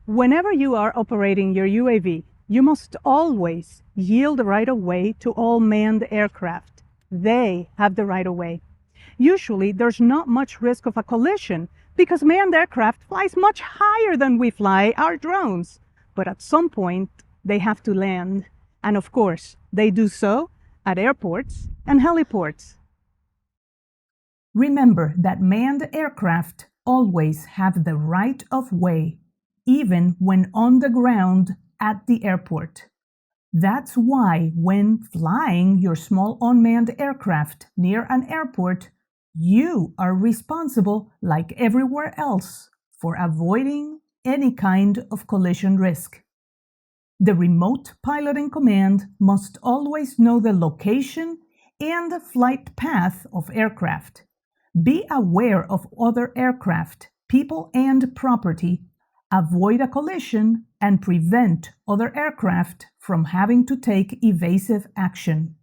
Whenever you are operating your UAV, you must always yield the right-of-way to all manned aircraft. They have the right-of-way. Usually, there's not much risk of a collision because manned aircraft flies much higher than we fly our drones. But at some point, they have to land. And of course, they do so at airports and heliports. Remember that manned aircraft always have the right-of-way, even when on the ground at the airport. That's why when flying your small unmanned aircraft near an airport, you are responsible, like everywhere else, for avoiding any kind of collision risk. The remote piloting command must always know the location and the flight path of aircraft. Be aware of other aircraft, people, and property. Avoid a collision and prevent other aircraft from having to take evasive action.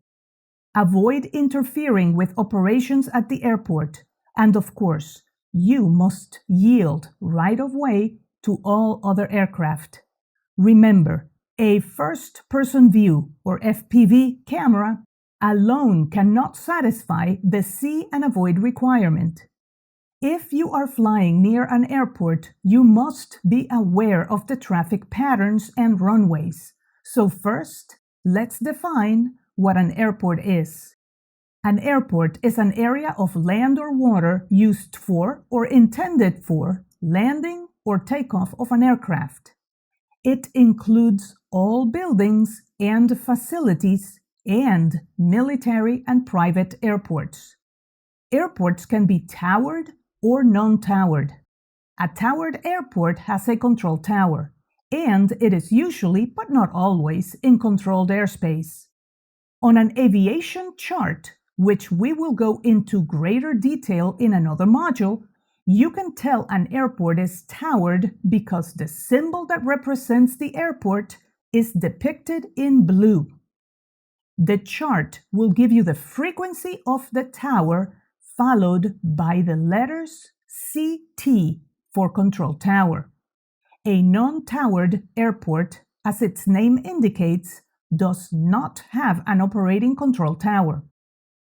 Avoid interfering with operations at the airport, and of course, you must yield right-of-way to all other aircraft. Remember, a first-person view, or FPV, camera alone cannot satisfy the see and avoid requirement. If you are flying near an airport, you must be aware of the traffic patterns and runways. So first, let's define what an airport is. An airport is an area of land or water used for or intended for landing or takeoff of an aircraft. It includes all buildings and facilities and military and private airports. Airports can be towered or non-towered. A towered airport has a control tower, and it is usually, but not always, in controlled airspace. On an aviation chart, which we will go into greater detail in another module, you can tell an airport is towered because the symbol that represents the airport is depicted in blue. The chart will give you the frequency of the tower followed by the letters CT for control tower. A non-towered airport, as its name indicates, does not have an operating control tower.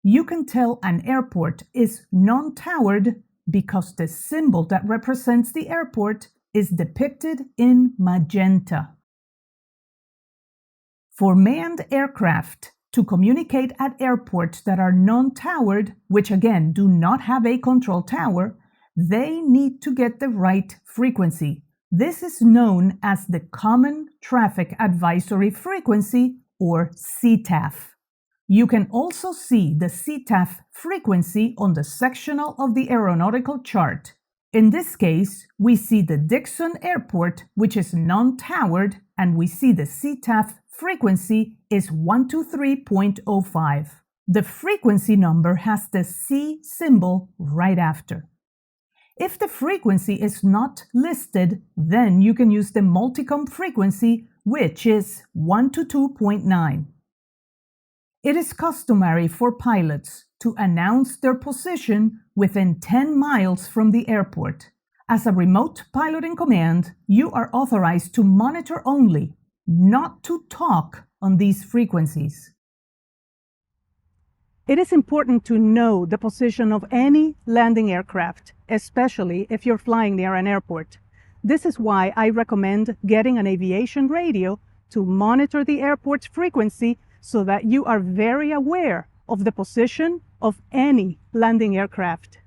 You can tell an airport is non-towered because the symbol that represents the airport is depicted in magenta. For manned aircraft to communicate at airports that are non-towered, which again do not have a control tower, they need to get the right frequency. This is known as the Common Traffic Advisory Frequency, or CTAF. You can also see the CTAF frequency on the sectional of the aeronautical chart. In this case, we see the Dixon Airport, which is non-towered, and we see the CTAF frequency is 123.05. The frequency number has the C symbol right after. If the frequency is not listed, then you can use the Multicom frequency, which is 122.9. It is customary for pilots to announce their position within 10 miles from the airport. As a remote piloting command, you are authorized to monitor only, not to talk on these frequencies. It is important to know the position of any landing aircraft, especially if you're flying near an airport. This is why I recommend getting an aviation radio to monitor the airport's frequency so that you are very aware of the position of any landing aircraft.